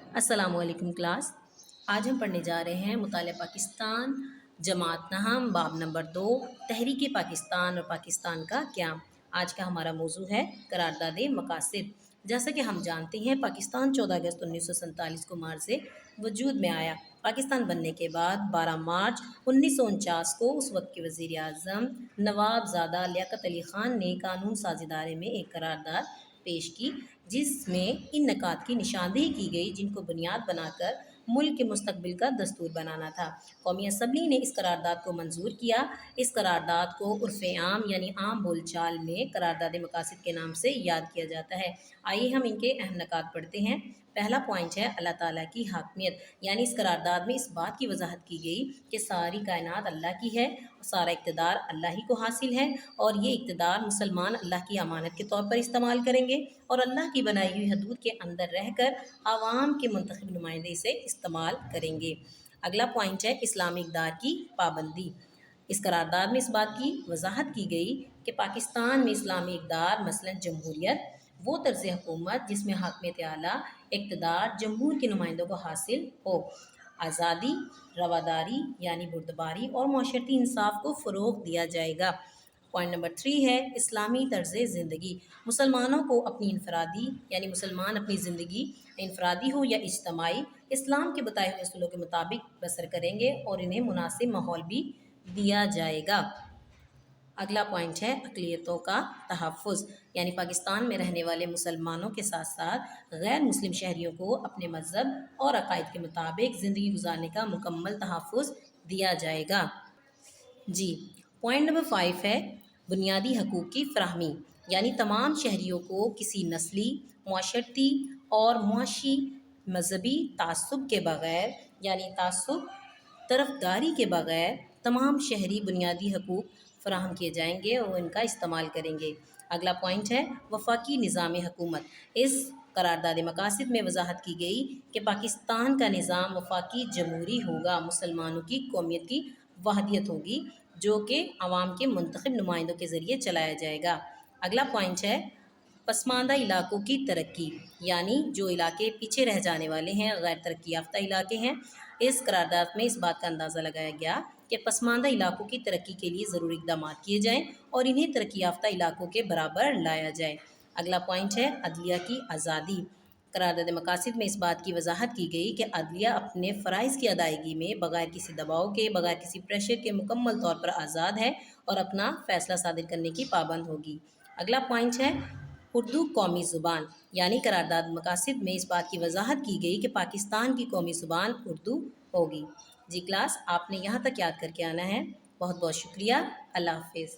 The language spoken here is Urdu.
السلام علیکم کلاس. آج ہم پڑھنے جا رہے ہیں مطالعہ پاکستان جماعت نہم باب نمبر 2 تحریک پاکستان اور پاکستان کا قیام. آج کا ہمارا موضوع ہے قرارداد مقاصد. جیسا کہ ہم جانتے ہیں پاکستان 14 اگست 1947 کو مارچ سے وجود میں آیا. پاکستان بننے کے بعد 12 مارچ 1949 کو اس وقت کے وزیر اعظم نواب زادہ لیاقت علی خان نے قانون ساز ادارے میں ایک قرارداد پیش کی جس میں ان نکات کی نشاندہی کی گئی جن کو بنیاد بنا کر ملک کے مستقبل کا دستور بنانا تھا. قومی اسمبلی نے اس قرارداد کو منظور کیا. اس قرارداد کو عرف عام یعنی عام بول چال میں قرارداد مقاصد کے نام سے یاد کیا جاتا ہے. آئیے ہم ان کے اہم نکات پڑھتے ہیں. پہلا پوائنٹ ہے اللہ تعالیٰ کی حاکمیت، یعنی اس قرارداد میں اس بات کی وضاحت کی گئی کہ ساری کائنات اللہ کی ہے، سارا اقتدار اللہ ہی کو حاصل ہے اور یہ اقتدار مسلمان اللہ کی امانت کے طور پر استعمال کریں گے اور اللہ کی بنائی ہوئی حدود کے اندر رہ کر عوام کے منتخب نمائندے سے استعمال کریں گے. اگلا پوائنٹ ہے اسلامی اقدار کی پابندی. اس قرارداد میں اس بات کی وضاحت کی گئی کہ پاکستان میں اسلامی اقدار مثلاً جمہوریت وہ طرز حکومت جس میں حاکمیت اعلیٰ اقتدار جمہور کے نمائندوں کو حاصل ہو، آزادی، رواداری یعنی بردباری اور معاشرتی انصاف کو فروغ دیا جائے گا. پوائنٹ نمبر 3 ہے اسلامی طرز زندگی. مسلمانوں کو اپنی انفرادی یعنی مسلمان اپنی زندگی انفرادی ہو یا اجتماعی اسلام کے بتائے ہوئے اصولوں کے مطابق بسر کریں گے اور انہیں مناسب ماحول بھی دیا جائے گا. اگلا پوائنٹ ہے اقلیتوں کا تحفظ، یعنی پاکستان میں رہنے والے مسلمانوں کے ساتھ ساتھ غیر مسلم شہریوں کو اپنے مذہب اور عقائد کے مطابق زندگی گزارنے کا مکمل تحفظ دیا جائے گا. جی پوائنٹ نمبر 5 ہے بنیادی حقوق کی فراہمی، یعنی تمام شہریوں کو کسی نسلی، معاشرتی اور معاشی مذہبی تعصب کے بغیر یعنی تعصب طرفداری کے بغیر تمام شہری بنیادی حقوق فراہم کیے جائیں گے اور ان کا استعمال کریں گے. اگلا پوائنٹ ہے وفاقی نظام حکومت. اس قرارداد مقاصد میں وضاحت کی گئی کہ پاکستان کا نظام وفاقی جمہوری ہوگا، مسلمانوں کی قومیت کی وحدت ہوگی جو کہ عوام کے منتخب نمائندوں کے ذریعے چلایا جائے گا. اگلا پوائنٹ ہے پسماندہ علاقوں کی ترقی، یعنی جو علاقے پیچھے رہ جانے والے ہیں، غیر ترقی یافتہ علاقے ہیں. اس قرارداد میں اس بات کا اندازہ لگایا گیا کہ پسماندہ علاقوں کی ترقی کے لیے ضروری اقدامات کیے جائیں اور انہیں ترقی یافتہ علاقوں کے برابر لایا جائے. اگلا پوائنٹ ہے عدلیہ کی آزادی. قرارداد مقاصد میں اس بات کی وضاحت کی گئی کہ عدلیہ اپنے فرائض کی ادائیگی میں بغیر کسی دباؤ کے، بغیر کسی پریشر کے مکمل طور پر آزاد ہے اور اپنا فیصلہ صادر کرنے کی پابند ہوگی. اگلا پوائنٹ ہے اردو قومی زبان، یعنی قرارداد مقاصد میں اس بات کی وضاحت کی گئی کہ پاکستان کی قومی زبان اردو ہوگی. جی کلاس آپ نے یہاں تک یاد کر کے آنا ہے. بہت بہت شکریہ. اللہ حافظ.